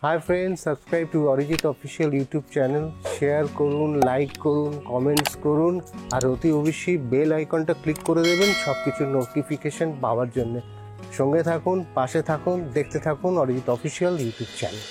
Hi friends, subscribe to Arijit official YouTube channel. Share করুন, like করুন, comments করুন, আর অতি অবশ্যই বেল আইকনটা ক্লিক করে দেবেন সব কিছুর নোটিফিকেশান পাওয়ার জন্য। সঙ্গে থাকুন, পাশে থাকুন, দেখতে থাকুন Arijit official YouTube channel.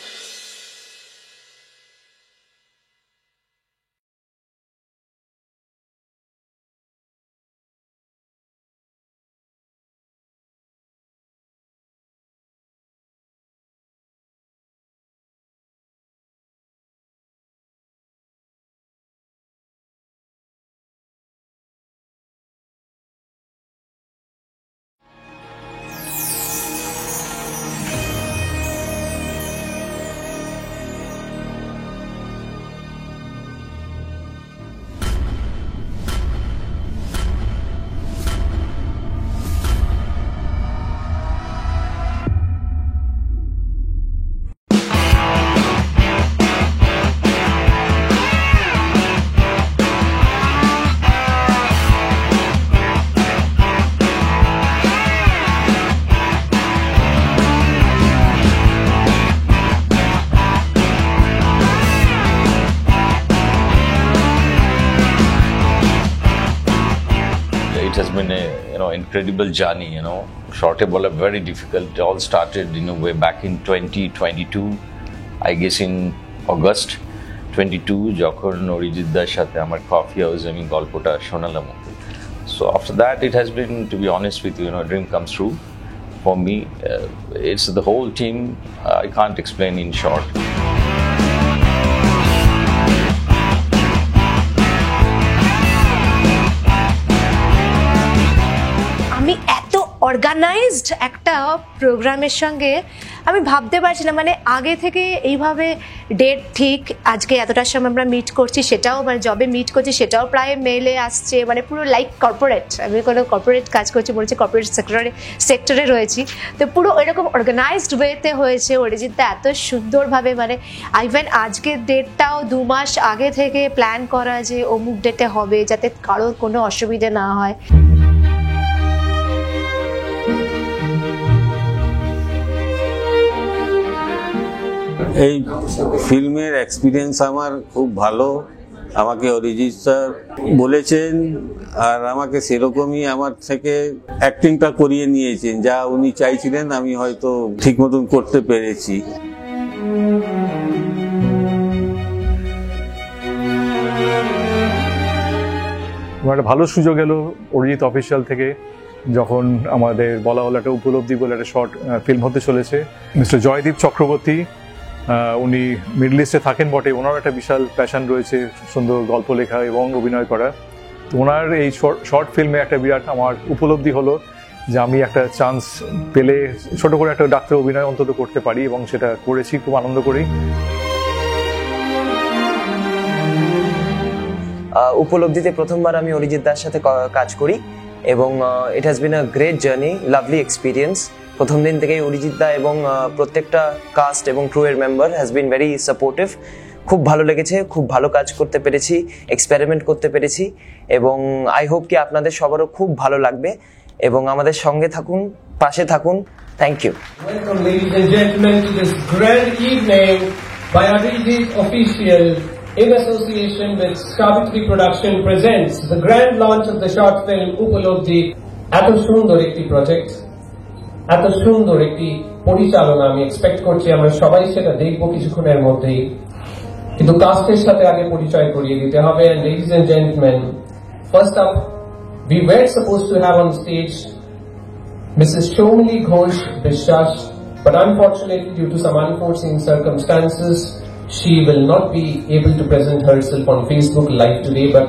It has been a incredible journey. Shorte bola very difficult. It all started way back in 2022. I guess in August 22, যখন অরিজিৎ দার সাথে আমার কফি হাউস আমি গল্পটা শোনালাম। So after that, it has been, to be honest with you, a dream comes true for me. It's the whole team. I can't explain in short. আমি এত organised একটা প্রোগ্রামের সঙ্গে আমি ভাবতে পারছি না, মানে আগে থেকে এইভাবে ডেট ঠিক, আজকে এতটার সময় আমরা মিট করছি, সেটাও মানে জবে মিট করছি সেটাও প্রায় মেলে আসছে, মানে পুরো লাইক কর্পোরেট, আমি কোনো কর্পোরেট কাজ করছি বলছি, কর্পোরেট সেক্টরে রয়েছি, তো পুরো এরকম অর্গানাইজড ওয়েতে হয়েছে। অরিজিৎদা এত সুন্দরভাবে, মানে ইভেন আজকের ডেটটাও 2 মাস আগে থেকে প্ল্যান করা যে অমুক ডেটে হবে, যাতে কারোর কোনো অসুবিধে না হয়। এই ফিল্মের এক্সপিরিয়েন্স আমার খুব ভালো। আমাকে অরিজিৎ স্যার বলেছেন আর আমাকে সেরকমই আমার থেকে অ্যাক্টিংটা করিয়ে নিয়েছেন, যা উনি চাইছিলেন আমি হয়তো ঠিক মতন করতে পেরেছি। একটা ভালো সুযোগ এলো অরিজিৎ অফিসিয়াল থেকে, যখন আমাদের বলা হলো একটা উপলব্ধি বলে একটা শর্ট ফিল্ম হতে চলেছে। মিস্টার জয়দীপ চক্রবর্তী, উনি মিডল ইস্টে থাকেন বটে, ওনার একটা বিশাল প্যাশন রয়েছে সুন্দর গল্প লেখা এবং অভিনয় করা। তো ওনার এই শর্ট ফিল্মে একটা বিরাট আমার উপলব্ধি হলো যে আমি একটা চান্স পেলে ছোট করে একটা ডাক্তার অভিনয় অন্তত করতে পারি, এবং সেটা করেছি খুব আনন্দ করেই। উপলব্ধিতে প্রথমবার আমি অরিজিৎ দার সাথে কাজ করি, এবং it has been a great journey, lovely experience. প্রথম দিন থেকেই অরিজিৎ দা এবং প্রত্যেকটা কাস্ট এবং ক্রু এর member has been very supportive. খুব ভালো লেগেছে, খুব ভালো কাজ করতে পেরেছি, এক্সপেরিমেন্ট করতে পেরেছি, এবং আই হোপ কি আপনাদের সবারও খুব ভালো লাগবে, এবং আমাদের সঙ্গে থাকুন, পাশে থাকুন। Thank you. Welcome, ladies and gentlemen, to this grand evening by Arijit Official in association with Savitri Production presents the grand launch of the short film Upalobdhi. এত সুন্দর একটি প্রজেক্ট, এত সুন্দর একটি পরিচালনা আমি এক্সপেক্ট করছি আমরা সবাই সেটা দেখবো কিছুক্ষণের মধ্যেই, কিন্তু কাস্টের সাথে আগে পরিচয় করিয়ে দিতে হবে। And ladies and gentlemen, first up, we were supposed to have on stage Mrs. Shomli Ghosh Biswas, but unfortunately due to some unforeseen circumstances, she will not be able to present herself on Facebook Live today, but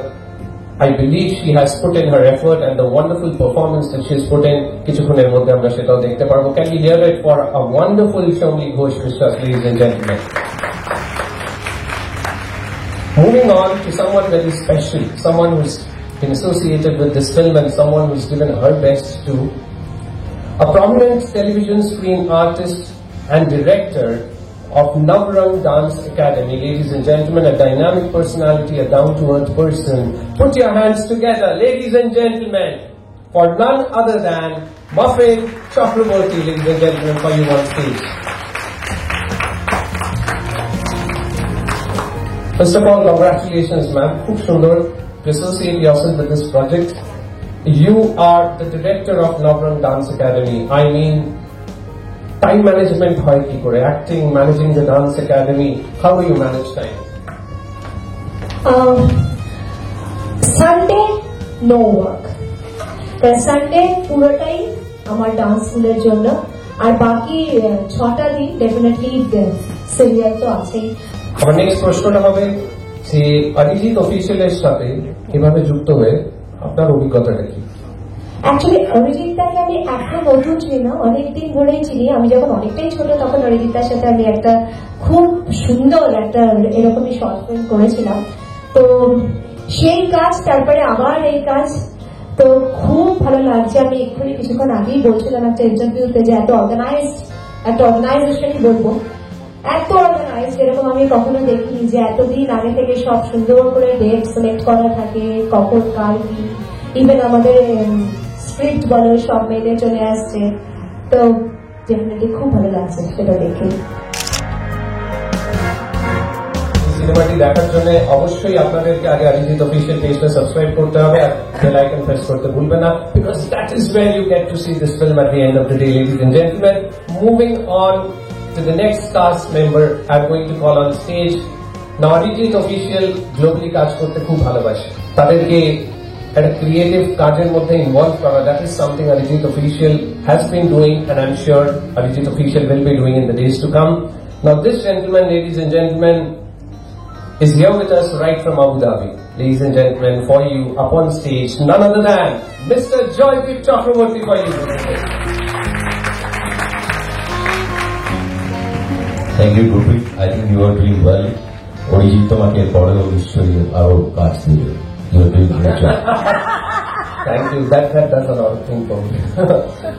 I believe she has put in her effort, and the wonderful performance that she has put in, কিছুক্ষণের মধ্যে আমরা সেটাও দেখতে পারবো। Can we hear it for a wonderful Shomli Ghosh Biswas, ladies and gentlemen? Moving on to someone very special, someone who's been associated with this film and someone who's given her best to, a prominent television screen artist and director of Navrang Dance Academy. Ladies and gentlemen, a dynamic personality, a down-to-earth person. Put your hands together, ladies and gentlemen, for none other than Muffin Chakraborty, ladies and gentlemen, for you on stage. First of all, congratulations, ma'am. Khub sundor to associate yourself with this project. You are the director of Navrang Dance Academy. I mean, time management hoy ki kore, acting, managing the dance academy. How do you manage time? Sunday no work, Sunday পুরোটাই আমার dance স্কুলের জন্য, আর বাকি 6টা দিন definitely serial তো আছেই। আমার নেক্সট প্রশ্নটা হবে যে অরিজিৎ অফিসিয়ালের সাথে এভাবে যুক্ত হয়ে আপনার অভিজ্ঞতাটা কি? অ্যাকচুয়ালি অরিজিৎদাকে আমি এখন নতুন চিনি না, অনেকদিন ধরেই চিনি। আমি যখন অনেকটাই ছোট তখন অরিজিৎদার সাথে আমি একটা খুব সুন্দর একটা এরকমই শর্ট ফিল্ম করেছিলাম। তো সেই কাজ, তারপরে আবার এই কাজ, তো খুব ভালো লাগছে। আমি এক্ষুনি কিছুক্ষণ আগেই বলছিলাম একটা ইন্টারভিউতে যে এত অর্গানাইজড একটা অর্গানাইজেশনই বলবো, এত অর্গানাইজড এরকম আমি কখনো দেখিনি, যে এতদিন আগে থেকে সব সুন্দর করে ডেট সিলেক্ট করা থাকে, কখন কার কি, ইভেন আমাদের স্ক্রিপ্ট বলো সব মেয়েদের চলে আসছে। তো ডেফিনেটলি খুব ভালো লাগছে সেটা দেখে। সিনেমাটি দেখার জন্য অবশ্যই আপনাদেরকে আগে অরিজিৎ অফিসিয়াল পেজটা সাবস্ক্রাইব করতে হবে আর বেল আইকন প্রেস করতে ভুলবেন না, because that is where you get to see this film at the end of the day, ladies and gentlemen. Moving on to the next cast member, I'm going to call on stage. Now, Arijit official globally কাজ করতে খুব ভালোবাসে, তাদেরকে একটা creative কাজের মধ্যে involve করা, that is something Arijit official has been doing, and I'm sure Arijit official will be doing in the days to come. Now, this gentleman, ladies and gentlemen, is here with us right from Abu Dhabi. Ladies and gentlemen, for you, up on stage, none other than Mr. Joydeep Chakraborty for you. Thank you, Gurpreet. I think you are doing well. Orijit তোমাকে পরেও নিশ্চয়ই আরো কাজ দিবে। You are doing a great job. Thank you. That does a lot of things for me.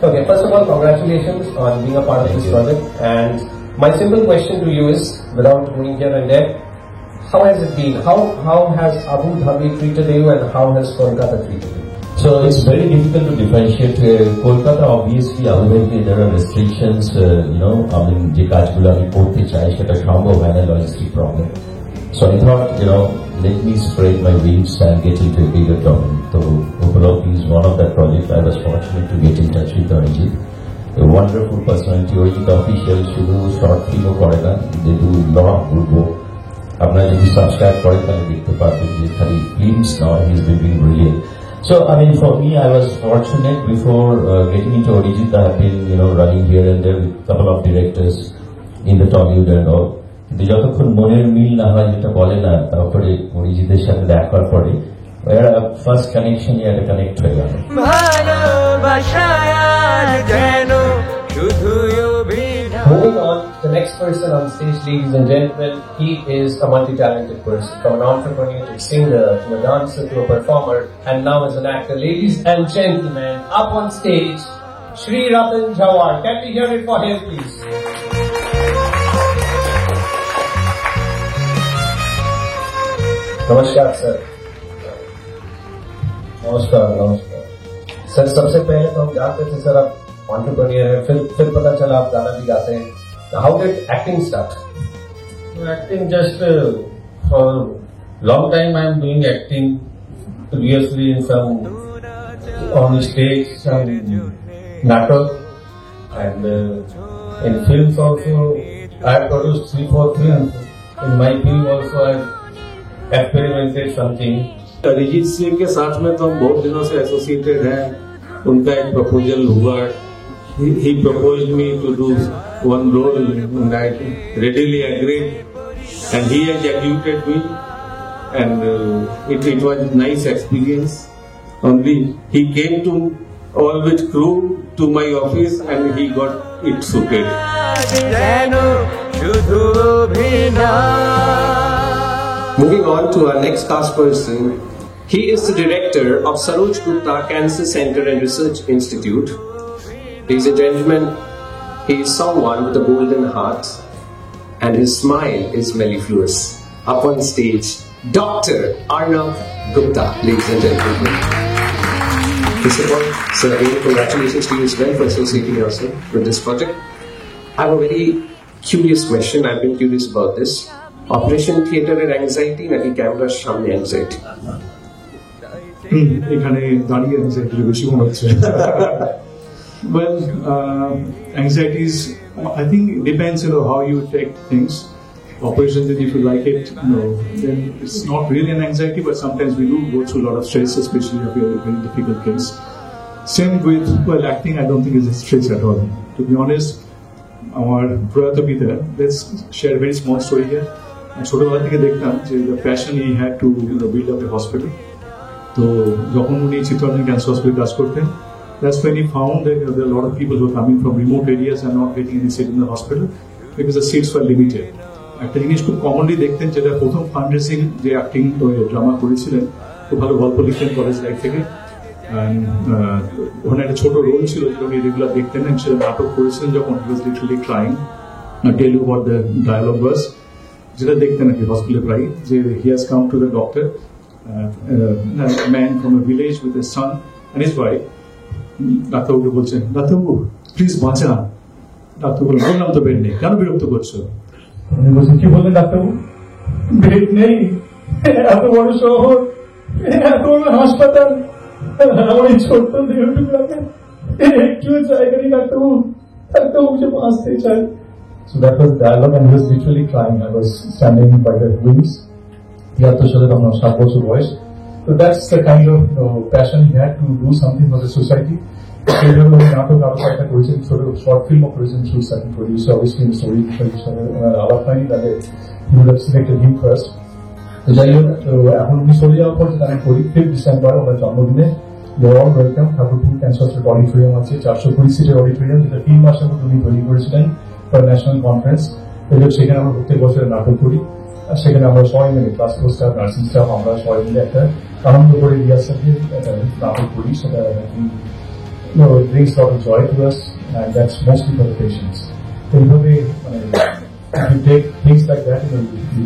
Okay, first of all, congratulations on being a part of this project. And my simple question to you is, without going here and there, how has it been? How has Abu Dhabi treated you, and how has Kolkata treated you? So it's very difficult to differentiate. Kolkata, obviously, Abu Dhabi, there are restrictions. I mean, যে কাজগুলো আমি করতে চাই সেটা সম্ভব হয় না, logistic problem. So I thought, let me spread my wings and get into a bigger domain. So Upalokhi is one of that project. I was fortunate to get in touch with Orijit. A wonderful personality. Orijit official শুধু short film ও করে না, they do lot of good work. আপনারা যদি subscribe করেন তাহলে দেখতে পারবেন যে খালি ফিল্মস নয়, he is being brilliant. So I mean, for me, I was fortunate before getting into Orijit. I have been, running here and there with a couple of directors in the Tollywood and all. কিন্তু যতক্ষণ মনের মিল না হয়, যেটা বলে না, তারপরে অরিজিতের সাথে দেখার পরে ফার্স্ট কানেকশন একটা কানেক্ট হয়ে গেল। Moving on, the next person on stage, ladies and gentlemen, he is a multi-talented person, from an entrepreneur to a singer, to a dancer, to a performer, and now as an actor. Ladies and gentlemen, up on stage, Shri Ratan Jawar. Can we hear it for him, please? नमस्कार sir. नमस्कार। Sir, सबसे पहले तो हम जानते थे sir आप entrepreneur है, फिर पता चला आप गाना भी गाते हैं। How did acting start? Acting just for long time I am doing acting previously in some on stage, some natak, and in films also I have produced 3-4 films. In my film also I have experimented something. Arijit Singh के साथ में तो हम बहुत दिनों से associated हैं। उनका एक प्रपोजल हुआ, he proposed me to do one role, and I readily agreed, and he executed me, and it was a nice experience. Only he came to all with crew to my office, and he got it suited. Moving on to our next cast person, he is the director of Saroj Gupta Cancer Center and Research Institute. Ladies and gentlemen, he is someone with a golden heart, and his smile is mellifluous. Up on stage, Dr. Arnav Gupta, ladies and gentlemen. First of all, sir, again, congratulations to you as well for associating yourself with this project. I have a very curious question. I've been curious about this. Operation থিয়েটারের anxiety নাকি ক্যামেরার সামনে anxiety? এখানে দাঁড়িয়ে anxiety বেশি মনে হচ্ছে। Well, anxieties, I think it depends, how you take things. Operations, if you like it, then it's not really an anxiety, but sometimes we do go through a lot of stress, especially if we have a very difficult case. Same with, acting, I don't think is a stress at all. To be honest, our brother Peter, let's share a very small story here. ছোটবেলা থেকে দেখতাম যে the passion he had to build up a hospital. তো যখন উনি Chittaranjan cancer হসপিটালে কাজ করতেন, that's when he found that there are a lot of people who are coming from remote areas and not getting any seat in the hospital because the seats were limited. একটা জিনিস খুব commonly দেখতেন, যেটা প্রথম fund raising যে acting drama করেছিলেন, খুব ভালো গল্প লিখতেন কলেজ লাইফ থেকে, ওখানে একটা ছোট রোল ছিল যেটা উনি রেগুলার দেখতেন, সেটা নাটক করেছিলেন যখন he was literally crying. I'll tell you what the dialogue was. যেটা দেখতেন আর কি হসপিটালে প্রায়, যে he has come to the doctor, a man from a village with his son and his wife. ডাক্তারবাবুকে বলছেন, ডাক্তারবাবু প্লিজ বাঁচান। ডাক্তার বললেন, বললাম তো বেড নেই, কেন বিরক্ত করছো? উনি বলছেন, কি বললেন ডাক্তারবাবু? বেড নেই, এত বড় শহর, এত বড় হাসপাতাল, আমার এই ছোট্ট দেহটুকু একটু জায়গা নেই ডাক্তারবাবু, ডাক্তারবাবু যে বাঁচতে চাই। So that was dialogue and he was literally crying. I was standing by the wings. ইয়াত্তর সাথে তখন 7 বছর বয়স। So that's the kind of passion he had to do something for the society. সেইভাবে উনি নাটক আরো কয়েকটা করেছেন, ছোট শর্ট ফিল্মও করেছেন through certain producer, obviously story আলাপ হয়নি, তাদের he would have selected him first. তো যাই হোক, তো এখন উনি চলে যাওয়ার পর তারা করি 5 ডিসেম্বর ওনার জন্মদিনে you're all welcome. Thakurpur cancer hospital auditorium আছে, 420 সিটের অডিটোরিয়াম, যেটা 3 মাসের মধ্যে উনি তৈরি করেছিলেন ফর ন্যাশনাল কনফারেন্স। সেখানে আমরা প্রত্যেক বছর নাটক করি, আর সেখানে আমরা সবাই মিলে ক্লাস 4 স্টাফ, নার্সিং স্টাফ, আমরা সবাই মিলে একটা আনন্দ করে রিহার্সালে নাটক করি। সেটা it brings a lot of joy to us, and that's mostly for the patients. So এইভাবে if you take things like that, you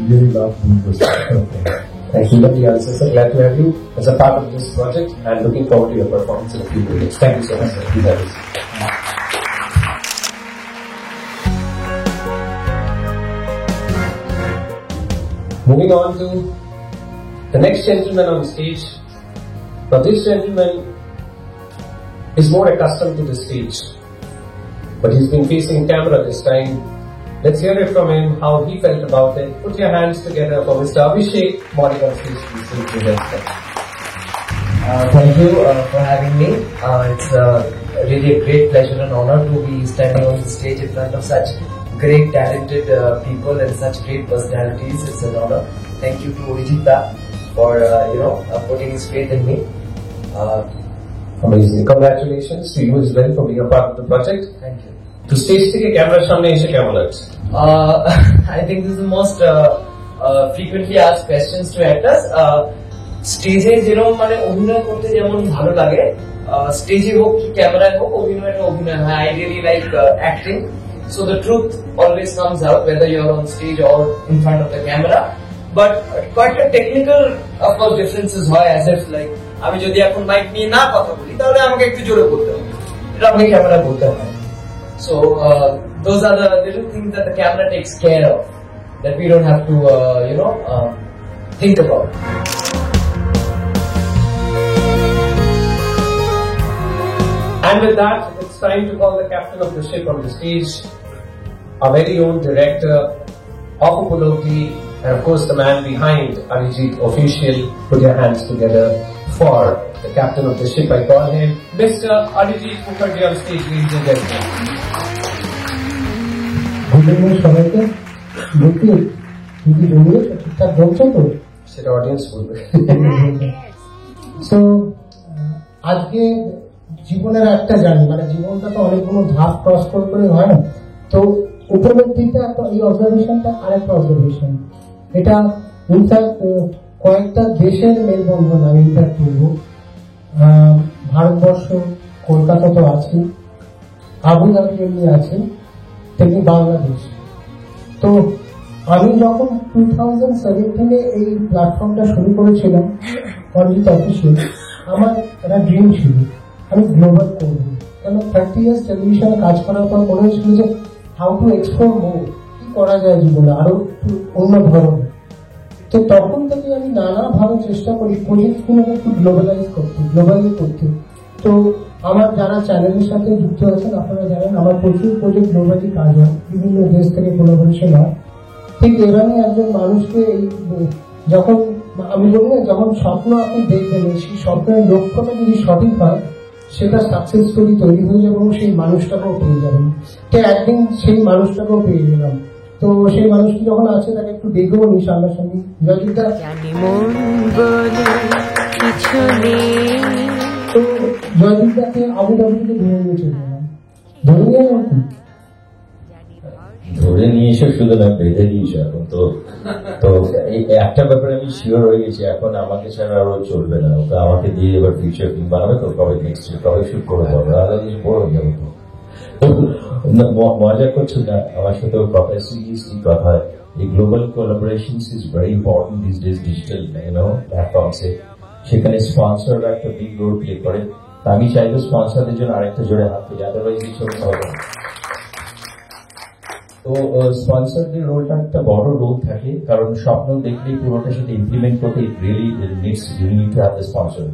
really love doing this kind of thing. Thank you, lovely answer, sir. Glad to have you as a part of this project and looking forward to your performance in a few minutes. Thank you so much, sir. Moving on to the next gentleman on stage. Now this gentleman is more accustomed to the stage, but he's been facing camera this time. Let's hear it from him, how he felt about it. Put your hands together for Mr. Abhishek Morik on stage, please. Thank you for having me. It's really a great pleasure and honor to be standing on the stage in front of such great talented people and such great personalities. It's an honor. Thank you to Orijita for putting his faith in me. Amazing. Congratulations to you as well for being a part of the project. Thank you. To stage থেকে ক্যামেরার সামনে এসে কেমন লাগছে? I think this is the most frequently asked questions to actors. স্টেজে যেরকম অভিনয় করতে যেমন ভালো লাগে, স্টেজে হোক কি ক্যামেরায় হোক, অভিনয়টা অভিনয় হয়। I really like acting. So the truth always comes out whether you're on stage or in front of the camera. But quite a technical, of course, differences হয়, as if like আমি যদি এখন মাইক নিয়ে না কথা বলি তাহলে আমাকে একটু জোরে বলতে হবে, এটা আমাকে ক্যামেরা বলতে হয়। So those are the little things that the camera takes care of, that we don't have to think about. And with that, it's time to call the captain of the ship on the stage, our very own director of Upaloti, and of course the man behind Arijit Official. Put your hands together for the captain of the ship. I call him Mr. Arijit Mukherjee on stage, ladies and gentlemen. Good evening, সবাইকে। বলছি তুমি বললে ঠিকঠাক বলছো তো? সেটা audience বলবে। So আজকে জীবনের একটা জানি, জীবনটা তো অনেকগুলো ধাপ ক্রস করে হয় না, তো উপলব্ধিটা একটা, এই অবজারভেশনটা আরেকটা অবজারভেশন। এটা ইনফ্যাক্ট কয়েকটা দেশের মেলবন্ধন আমি ইনফ্যাক্ট বলবো। ভারতবর্ষ, কলকাতা তো আছে, আবুধাবি এমনি আছে, তেমনি বাংলাদেশ। তো আমি যখন 2017 এই প্ল্যাটফর্মটা শুরু করেছিলাম অরিজিৎ অফিসিয়াল, আমার একটা ড্রিম ছিল আমি গ্লোবাল করবো। কারণ 30 ইয়ার্স টেলিভিশনে কাজ করার পর মনে হয়েছিল যে হাউ টু এক্সপ্লোর মোর, কি করা যায় জীবনে আরো একটু অন্য ধরনের। তো তখন থেকে আমি নানাভাবে চেষ্টা করি প্রজেক্টগুলোকে একটু গ্লোবালাইজ করতে, গ্লোবালি করতে। তো আমার যারা চ্যানেলের সাথে যুক্ত আছেন আপনারা জানেন আমার প্রচুর প্রজেক্ট গ্লোবালি কাজ হয়, বিভিন্ন দেশ থেকে কোলাবোরেশন হয়। ঠিক এভাবে একজন মানুষকে এই যখন আমি বলি না, যখন স্বপ্ন আপনি দেখবেন সেই স্বপ্নের লক্ষ্যটা যদি সঠিক হয় সেটা সাকসেস স্টোরি তৈরি হয়ে যাবে এবং সেই মানুষটাকেও পেয়ে যাবেন। তো একদিন সেই মানুষটাকেও পেয়ে গেলাম। তো সেই মানুষটি যখন আছে তাকে একটু দেখবো নি সামনাসামনি। জয়জিৎদা তো জয়জিৎদাকে আবুধাবি থেকে ধরে নিয়ে চলে গেলাম। ধরে নিয়ে ধরে নিয়ে এসে শুধু না বেঁধে দিয়েছে এখন তো। তো এই একটা ব্যাপারে আমি শিওর হয়ে গেছি, এখন আমাকে ছাড়া আরো চলবে না। ওকে আমাকে দিয়ে এবার ফিউচার ফিল্ম বানাবে তো কবে নেক্সট কবে শুট করে পাবে, আলাদা বড় হয়ে যাবে তো। মজা করছি না, আমার সাথে কথা সিরিয়াসলি কথা হয়। এই global collaborations is very important this days, digital প্ল্যাটফর্মসে। সেখানে স্পন্সররা একটা বিগ রোল প্লে করে। আমি চাইবো স্পন্সরদের জন্য আরেকটা জোরে হাত তুলি, আদারওয়াইজ কিছু হবে না। তো স্পন্সরদের রোলটা একটা বড় রোল থাকে, কারণ স্বপ্ন দেখলেই পুরোটা সাথে ইমপ্লিমেন্ট করতে really needs you need to have the sponsor.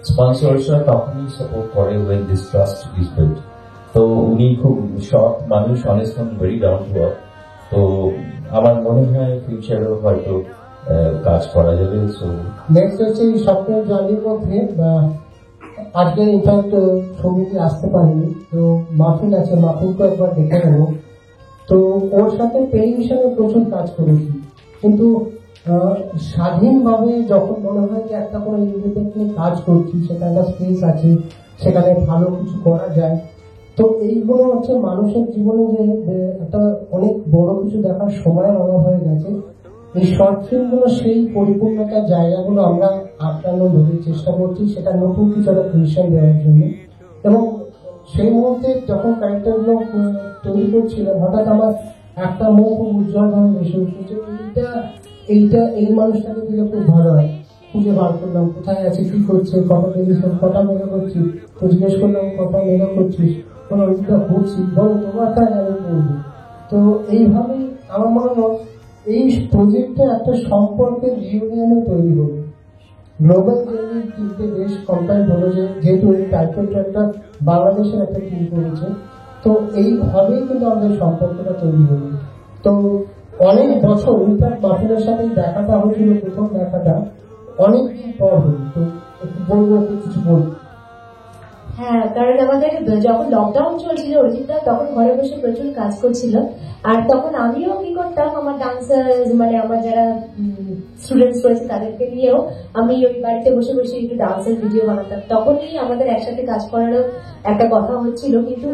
স্পন্সরসরা তখনই সাপোর্ট করে when this trust is built। তো উনি খুব সৎ মানুষ, honest, very down to earth. তো আমার মনে হয় ফিউচারেও হয়তো কাজ করা যাবে। সো নেক্সট হচ্ছে এই স্বপ্নের জার্নির মধ্যে আজকে ইনফ্যাক্ট সমিতি আসতে পারেনি, তো মাহফিল আছে, মাহফিলকে একবার দেখে নেবো। তো ওর সাথে টেলিভিশনে প্রচুর কাজ করেছি, কিন্তু স্বাধীনভাবে যখন মনে হয় যে একটা কোনো ইন্ডিপেন্ডেন্ট কাজ করছি, সেখানে একটা স্পেস আছে, সেখানে ভালো কিছু করা যায়। তো এইগুলো হচ্ছে মানুষের জীবনে যে একটা অনেক বড় কিছু দেখার সময় অভাব হয়ে গেছে। এই শর্ট ফিল্মগুলো সেই পরিপূর্ণতার জায়গাগুলো আমরা আটকানোর চেষ্টা করছি, সেটা নতুন কিছু একটা ক্রিয়েশন দেওয়ার জন্য। এবং সেই মুহূর্তে যখন ক্যারেক্টারগুলো তৈরি করছিলাম, হঠাৎ আমার একটা মুখ খুব উজ্জ্বলভাবে ভেসে উঠছে, এইটা এই মানুষটাকে দিলে খুব ভালো হয়। খুঁজে বার করলাম কোথায় আছে, কি করছে, কটা টেলিভিশন, কটা মেলা করছিস। তো জিজ্ঞেস করলাম কটা মেলা করছিস, কোনো ওইটা ঘুরছি, বলো তোমার কাজ আমি করবো। তো এইভাবেই আমার মনে হয় এই প্রজেক্টটা একটা সম্পর্কের ইউনিয়নে তৈরি হলো। গ্লোবাল জার্নি তিনটে দেশ কম্পাইল হলো, যেহেতু এই টাইটেল ট্র্যাকটা বাংলাদেশের একটা টিম করেছে। তো এইভাবেই কিন্তু আমাদের সম্পর্কটা তৈরি হলো। তো অনেক বছর ইনফ্যাক্ট মাহফিলের সাথে দেখাটা হয়েছিল, প্রথম দেখাটা অনেকদিন পর হলো। তো একটু বলবো, কিছু বলবো। হ্যাঁ, কারণ আমাদের যখন লকডাউন চলছিল অরিজিৎদা তখন ঘরে বসে প্রচুর কাজ করছিল। আর তখন আমিও কি করতাম, আমার ডান্সার মানে আমার যারা স্টুডেন্টস রয়েছে তাদেরকে নিয়েও আমি ওই বাড়িতে বসে বসে একটু ডান্সের ভিডিও বানাতাম। তখনই আমাদের একসাথে কাজ করারও একটা কথা হচ্ছিল, কিন্তু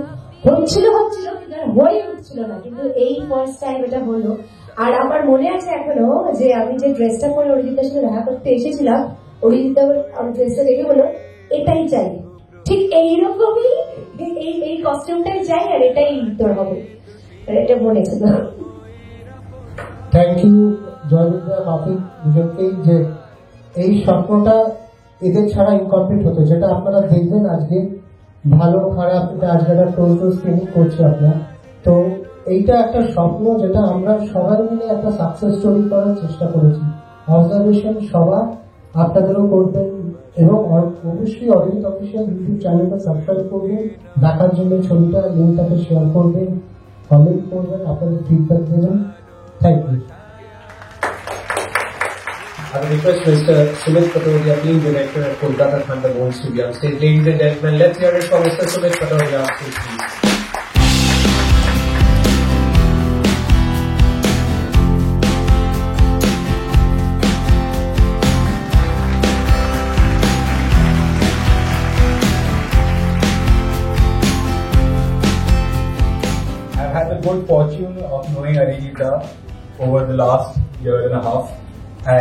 হয়ে উঠছিল না। কিন্তু এই ফার্স্ট টাইম এটা হলো। আর আমার মনে আছে এখনো যে আমি যে ড্রেসটা পরে অরিজিৎদার সাথে দেখা করতে এসেছিলাম, অরিজিৎদা আমার ড্রেসটা দেখে বলো এটাই চাই, ঠিক এইরকমই এই কস্টিউমটাই চাই, আর এটাই তোর হবে। এটা মনে ছিল। থ্যাংক ইউ জয়জিৎদা, মাহফিল দুজনকেই, যে এই স্বপ্নটা এদের ছাড়া ইনকমপ্লিট হতো, যেটা আপনারা দেখবেন আজকে ভালো খারাপ, এটা আজকে একটা টোটাল স্ক্রিনিং করছি আপনারা। তো এইটা একটা স্বপ্ন যেটা আমরা সবাই মিলে একটা সাকসেস স্টোরি করার চেষ্টা করেছি। অবজারভেশন সবার আপনাদেরও করবেন এবং অবশ্যই অরিজিৎ অফিসিয়াল ইউটিউব চ্যানেলটা সাবস্ক্রাইব করবেন, দেখার জন্য ছবিটা লিঙ্কটাকে শেয়ার করবেন, কমেন্ট করবেন, আপনাদের ফিডব্যাক দেবেন। Thank you. I would request Mr. Sumit Patodia, Team Director at Kolkata Thunderbolts, to be on stage. Ladies and gentlemen, let's hear it for Mr. Sumit Patodia on stage, please. I've had the good fortune of knowing Arijita over the last year and a half,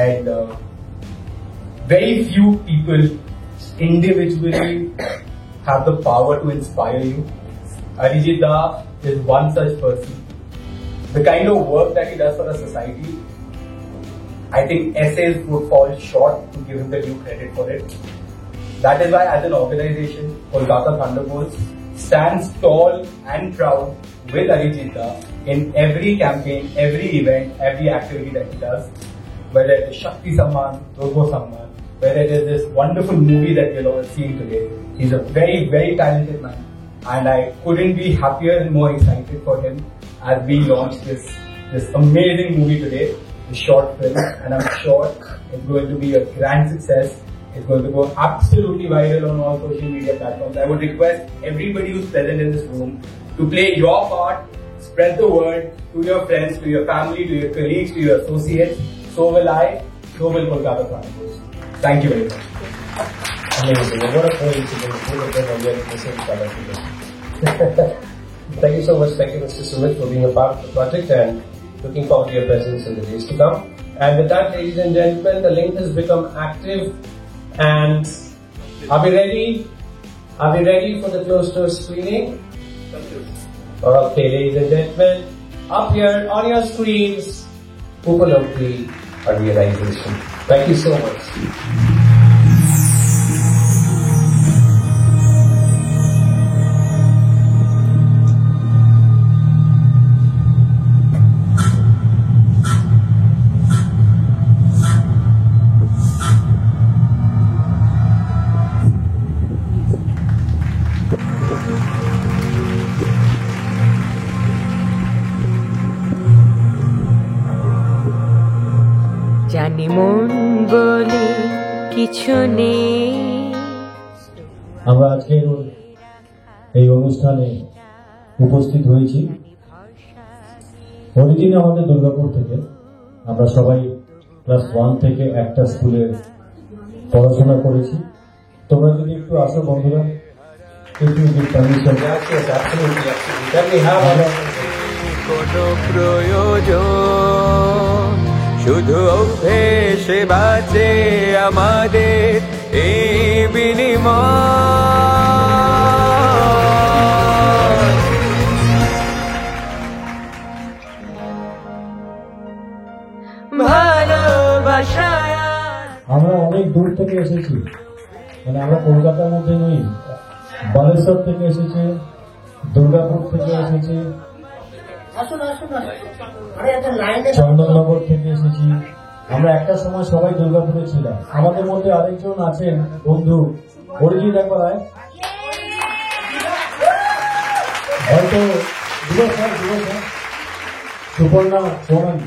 and very few people individually have the power to inspire you. Arijita is one such person. The kind of work that he does for the society, I think essays would fall short to give him the due credit for it. That is why, as an organization, Kolkata Thunderbolts stands tall and proud with Arijita in every campaign, every event, every activity that he does. Whether it is Shakti Samman, Robo Samman, whether it is this wonderful movie that we're all seeing today. He's a very, very talented man. And I couldn't be happier and more excited for him as we launch this amazing movie today, the short film. And I'm sure it's going to be a grand success. It's going to go absolutely viral on all social media platforms. I would request everybody who's present in this room to play your part, spread the word to your friends, to your family, to your colleagues, to your associates. So will I, so will Kolkata Chronicles. Thank you very much. Amazing. And what a coincidence. Both of them are here at the same time. Thank you so much. Thank you, Mr. Sumit, for being a part of the project and looking forward to your presence in the days to come. And with that, ladies and gentlemen, the link has become active. And are we ready? Are we ready for the closed-door screening? Okay, ladies and gentlemen, up here on your screens, Upalabdhi, a realization. Thank you so much. জানি মন বলে কিছু নেই। আমরা আজকে এই অনুষ্ঠানে উপস্থিত হয়েছি অরিজিন আমাদের দুর্গাপুর থেকে। আমরা সবাই ক্লাস 1 থেকে একটা স্কুলে পড়াশোনা করেছি। তোমরা যদি একটু আসো বন্ধুরা, একটু পারমিশন কোনো প্রয়োজন শুধু অভ্যেসে বাঁচে আমাদের এই বিনিময়। ভালোবাসায় আমরা অনেক দূর থেকে এসেছি, মানে আমরা কলকাতার মধ্যে নই, বালেশ্বর থেকে এসেছে, দুর্গাপুর থেকে এসেছে, চন্দননগর থেকে এসেছি। আমরা একটা সময় সবাই দুর্গাপুরে ছিলাম। আমাদের মধ্যে আরেকজন আছেন বন্ধু অরিজিৎ, একবার আয়। হয়তো সুপর্ণা সোনান,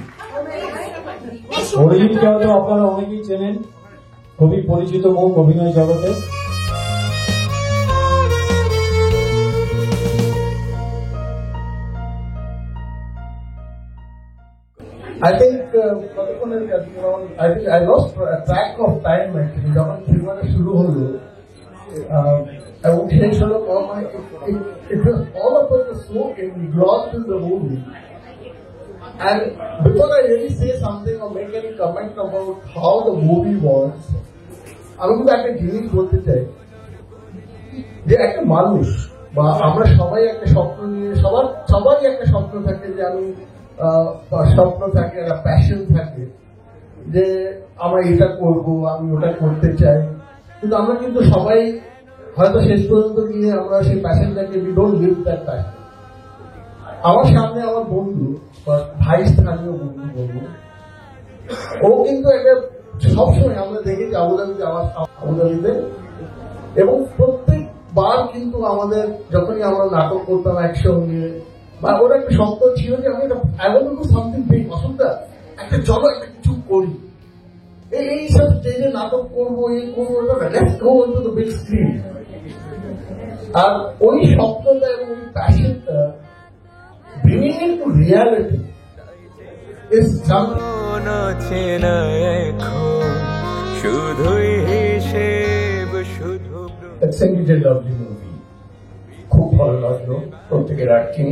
অরিজিৎকে হয়তো আপনারা অনেকেই চেনেন, খুবই পরিচিত মুখ অভিনয় জগতে। I think I lost track of time actually. যখন সিনেমাটা শুরু হলো, I would say it was all of us were so engrossed in the movie. And before I really say something or make any comment about how the movie was, আমি কিন্তু একটা জিনিস বলতে চাই যে একটা মানুষ বা আমরা সবাই একটা স্বপ্ন নিয়ে সবারই একটা স্বপ্ন থাকে যে আমি স্বপ্ন থাকে, একটা প্যাশন থাকে যে আমরা এটা করবো, আমি ওটা করতে চাই। কিন্তু আমরা কিন্তু সবাই হয়তো শেষ পর্যন্ত গিয়ে আমরা সেই প্যাশনটাকে we don't leave that passion. আমার সামনে আমার বন্ধু, ভাই স্থানীয় বন্ধু বলবো, ও কিন্তু একটা সবসময় আমরা দেখেছি আবুধাবিতে, এবং প্রত্যেকবার কিন্তু আমাদের যখনই আমরা নাটক করতাম একসঙ্গে, বা ওর একটা শব্দ ছিল যে আমি সামথিং বিগ, অসুবিধা একটা চলো একটা কিছু করি, এই সব স্টেজে নাটক করবো, এই করবো, বিগ স্ক্রিন। আর ওই স্বপ্নটা এবং ওই প্যাশনটা bringing into reality is something. It's indeed a lovely movie. খুব ভালো লাগলো প্রত্যেকের acting,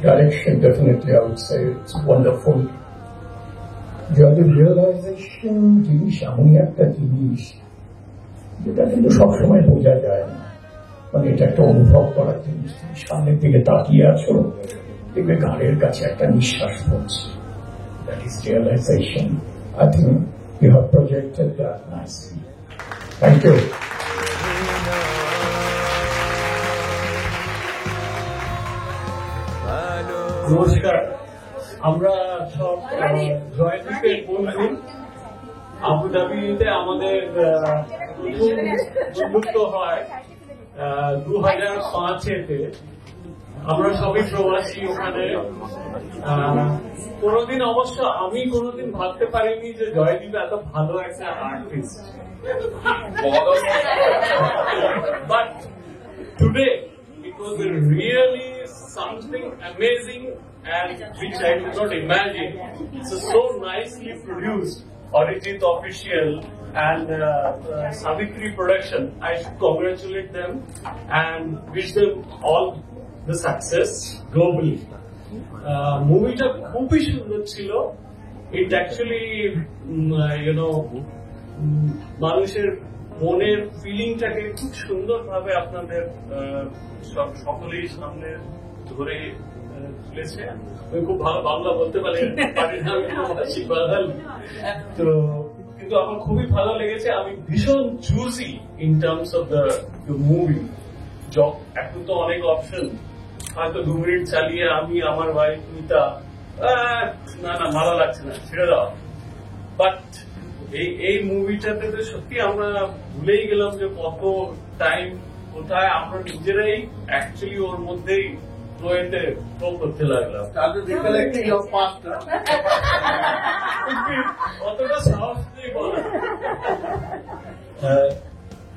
direction definitely I would say it's wonderful. The realization জিনিস এমনই একটা জিনিস যেটা কিন্তু সবসময় বোঝা যায় না, মানে এটা একটা অনুভব করার জিনিস। সামনের দিকে তাকিয়ে আছো, দেখবে ঘাড়ের কাছে একটা নিঃশ্বাস পড়ছে। That is realization. I think you have projected that nicely. Thank you. নমস্কার, আমরা সব জয়দীপের বন্ধু। আবুধাবিতে আমাদের প্রথম বন্ধুত্ব হয় 2005-এ। আমরা সবই প্রবাসী ওখানে। কোনোদিন অবশ্য আমি কোনোদিন ভাবতে পারিনি যে জয়দীপ এত ভালো একটা artist, but today it was really something amazing and which I did not imagine. It's so nicely produced, Arijit Official and Savitri Production. I should congratulate them and wish them all the success globally. Movie-টা খুবই সুন্দর ছিল. It actually, মানুষের মনের ফিলিংটাকে খুব সুন্দরভাবে আপনাদের সকলেই সামনে ধরে তুলেছে। আমি খুব ভালো বাংলা বলতে পারি না, বাঙালি তো, কিন্তু আমার খুবই ভালো লেগেছে। আমি ভীষণ choosy in terms of the movie. এখন তো অনেক অপশন, হয়তো 2 মিনিট চালিয়ে আমি আমার ভাই তুইটা না ভালো লাগছে না, ছেড়ে দাও। বাট এই মুভিটাতে তো সত্যি আমরা ভুলেই গেলাম যে কত টাইম কোথায় আমরা নিজেরাই অ্যাকচুয়ালি ওর মধ্যেই করতে লাগলাম। অতটা সাহস নেই বলা।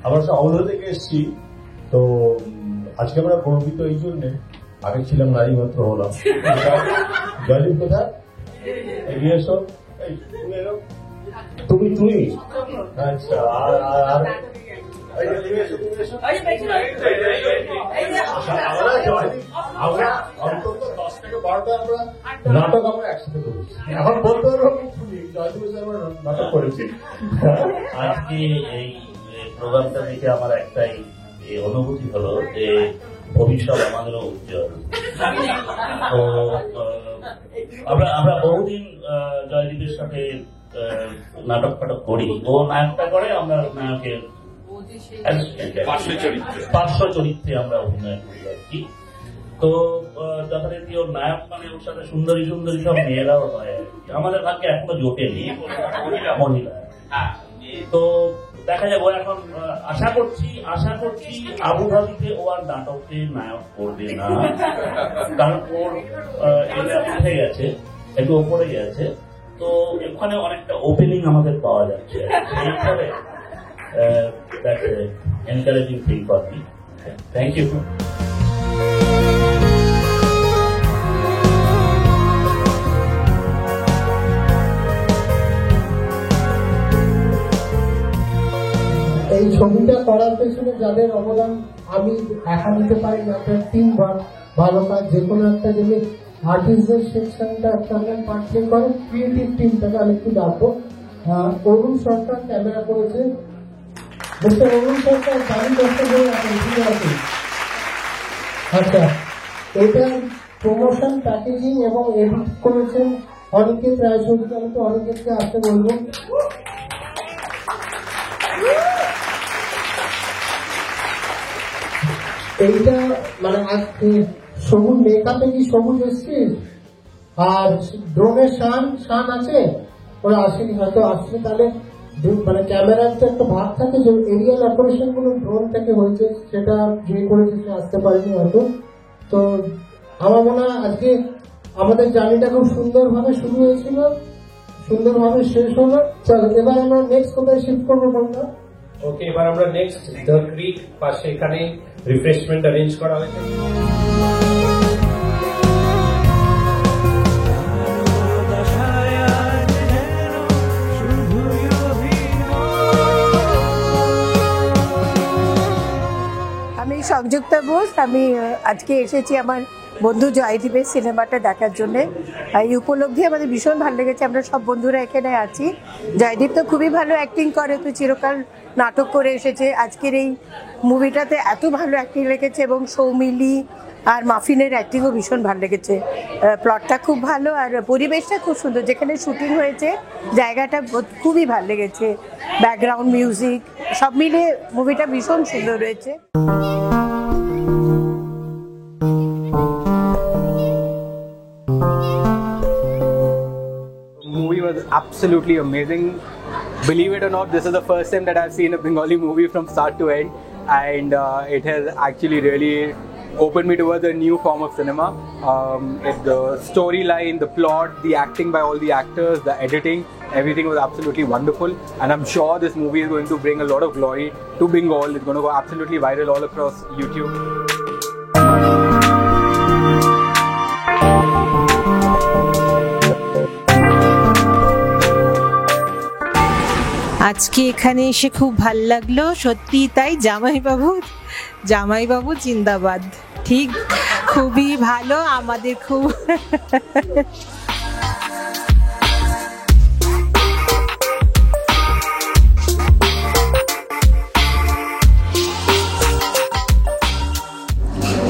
আমরা অবধ থেকে এসছি, তো আজকে আমরা গর্বিত এই জন্যে। আগে ছিলাম নারী, মাত্র হলাম। জয়দীপ কোথায়? এগিয়ে এসো। তুমি আচ্ছা, আর আমরা অন্তত 10 থেকে 12টা আমরা নাটক আমরা একসাথে করেছি। এখন বলতে পারবো জয়দীপ আমরা নাটক করেছি। আজকে এই প্রোগ্রামটা দেখে আমার একটাই অনুভূতি হলো যে ভবিষ্যৎ আমাদেরও উজ্জ্বল। তো আমরা বহুদিন জয়দীপের সাথে নাটক ফাটক করি, ও নায়কটা করে, আমরা নায়কের পার্শ্ব চরিত্রে আমরা অভিনয় করি আর কি। তো যথারীতি ওর নায়ক মানে ওর সাথে সুন্দরী সুন্দরী সব মেয়েরাও হয় আর কি। আমাদের ভাগ্যে এখনো জোটেনি মহিলা। তো দেখা যাবো এখন। আশা করছি আবুধাবিতে ও আর নাটকে নায়ক করবে না, কারণ ওর উঠে গেছে, একটু ওপরে গেছে। তো এখানে অনেকটা ওপেনিং আমাদের পাওয়া যাচ্ছে। Encouraging thing for me. Thank you. এই ছবিটা করার পেছনে যাদের অবদান আমি একা নিতে পারি না, একটা টিম ভালো কাজ। যে কোনো একটা যদি আর্টিস্টদের সেকশনটা একটা পার্ট প্লে করে, ক্রিয়েটিভ টিমটাকে আমি একটু ডাকবো। অরুণ সরকার ক্যামেরা করেছে, মিস্টার অরুণ সরকার গাড়ি করতে বলে আছে। আচ্ছা, এটা প্রমোশন, প্যাকেজিং এবং এডিট করেছেন অনিকেত রায়চৌধুরী। আমি তো অনিকেতকে আসতে বলবো। এইটা মানে সবুজ মেকআপে কি সবুজ এসছে, আর ড্রোনের শান আছে, ওরা আসেনি, হয়তো আসছে। তাহলে মানে ক্যামেরার তো একটা ভাগ থাকে যে এরিয়াল অপারেশন গুলো ড্রোন থেকে হয়েছে, সেটা যে করেছে সে আসতে পারেনি হয়তো। তো আমার মনে হয় আজকে আমাদের জার্নিটা খুব সুন্দরভাবে শুরু হয়েছিল, সুন্দরভাবে শেষ হলো। চলো এবার আমরা নেক্সট কোথায় শিফট করবো বললাম। ওকে, এবার আমরা নেক্সট দ্য ক্রিক পাশে এখানে রিফ্রেশমেন্ট অ্যারেঞ্জ করা হয়েছে। আমি সংযুক্তা বোস। আমি আজকে এসেছি আমার বন্ধু জয়দীপের সিনেমাটা দেখার জন্য। এই উপলব্ধি আমাদের ভীষণ ভালো লেগেছে। আমরা সব বন্ধুরা এখানে আছি। জয়দীপ তো খুবই ভালো অ্যাক্টিং করে, তো চিরকাল নাটক করে এসেছে। আজকের এই মুভিটাতে এত ভালো অ্যাক্টিং লেগেছে, এবং সৌমিলি আর মাফিনের অ্যাক্টিংও ভীষণ ভালো লেগেছে। প্লটটা খুব ভালো, আর পরিবেশটা খুব সুন্দর। যেখানে শুটিং হয়েছে জায়গাটা খুবই ভালো লেগেছে, ব্যাকগ্রাউন্ড মিউজিক সব মিলে মুভিটা ভীষণ সুন্দর রয়েছে। was absolutely amazing. Believe it or not, this is the first time that I've seen a Bengali movie from start to end, and it has actually really opened me towards a new form of cinema. The storyline, the plot, the acting by all the actors, the editing, everything was absolutely wonderful, and I'm sure this movie is going to bring a lot of glory to Bengal. It's going to go absolutely viral all across YouTube. আজকে এখানে এসে খুব ভাল লাগলো, সত্যি তাই। জামাইবাবু জিন্দাবাদ, ঠিক, খুবই ভালো, আমাদের খুব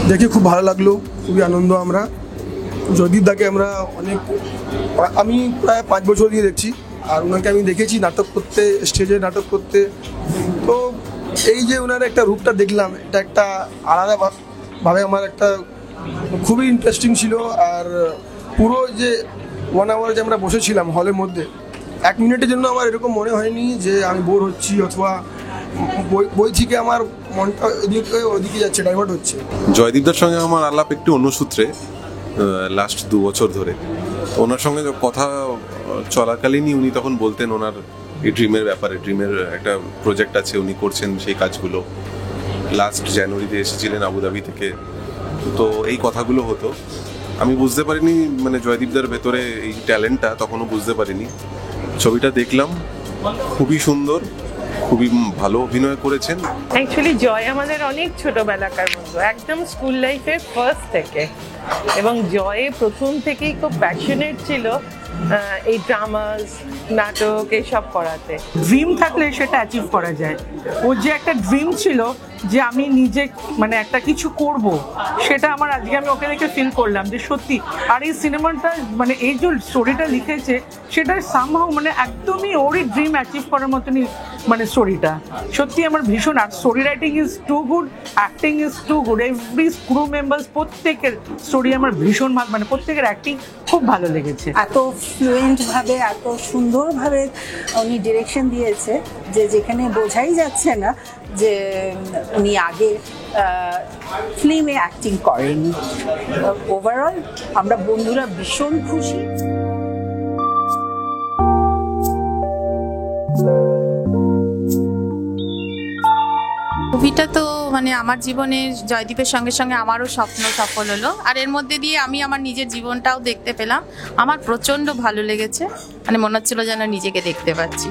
দেখে খুব ভালো লাগলো, খুবই আনন্দ। আমরা জয়দীপ দাকে আমি প্রায় 5 বছর দিয়ে দেখছি, আর ওনাকে আমি দেখেছি নাটক করতে, স্টেজে নাটক করতে। তো এই যে ওনার একটা রূপটা দেখলাম, এটা একটা আলাদাভাবে আমার একটা খুবই ইন্টারেস্টিং ছিল। আর পুরো যে 1 আওয়ার যে আমরা বসেছিলাম হলের মধ্যে, 1 মিনিটের জন্য আমার এরকম মনে হয়নি যে আমি বোর হচ্ছি, অথবা বই থেকে আমার মনটা ওদিকে যাচ্ছে, ডাইভার্ট হচ্ছে। জয়দীপদার সঙ্গে আমার আলাপ একটু অন্য সূত্রে, লাস্ট 2 বছর ধরে। ওনার সঙ্গে কথা চলাকালীনই উনি তখন বলতেন ওনার এই ড্রিমের ব্যাপারে, ড্রিমের একটা প্রজেক্ট আছে, উনি করছেন সেই কাজগুলো। লাস্ট জানুয়ারিতে এসেছিলেন আবুধাবি থেকে, তো এই কথাগুলো হতো। আমি বুঝতে পারিনি মানে জয়দীপদার ভেতরে এই ট্যালেন্টটা, তখনও বুঝতে পারিনি। ছবিটা দেখলাম, খুবই সুন্দর, খুবই ভালো অভিনয় করেছেন। অ্যাকচুয়ালি জয় আমাদের অনেক ছোটবেলাকার বন্ধু, একদম স্কুল লাইফের ফার্স্ট থেকে, এবং জয়ে প্রথম থেকেই খুব প্যাশনেট ছিল এই ড্রামাস, নাটক এইসব করাতে। ড্রিম থাকলে সেটা অ্যাচিভ করা যায়। ওর যে একটা ড্রিম ছিল যে আমি নিজে মানে একটা কিছু করব, সেটা আমার আজকে আমি ওকে দেখে ফিল করলাম যে সত্যি। আর এই সিনেমাটা মানে এই যে স্টোরিটা লিখেছে সেটা সামহাও মানে একদমই ওরই ড্রিম অ্যাচিভ করার মতনই মানে স্টোরিটা। সত্যি আমার ভীষণ, আর story writing is too good, acting is too good, every crew members প্রত্যেকের স্টোরি আমার ভীষণ ভালো, মানে প্রত্যেকের অ্যাক্টিং খুব ভালো লেগেছে। এত ফ্লুয়েন্টভাবে, এত সুন্দরভাবে উনি ডিরেকশন দিয়েছে যে যেখানে বোঝাই যাচ্ছে না যে উনি আগে ফিল্মে অ্যাক্টিং করেননি। ওভারঅল আমরা বন্ধুরা ভীষণ খুশি। মুভিটা তো মানে আমার জীবনের জয়দীপের সঙ্গে সঙ্গে আমারও স্বপ্ন সফল হলো, আর এর মধ্যে দিয়ে আমি আমার নিজের জীবনটাও দেখতে পেলাম। আমার প্রচণ্ড ভালো লেগেছে, মানে মনে হচ্ছিল যেন নিজেকে দেখতে পাচ্ছি।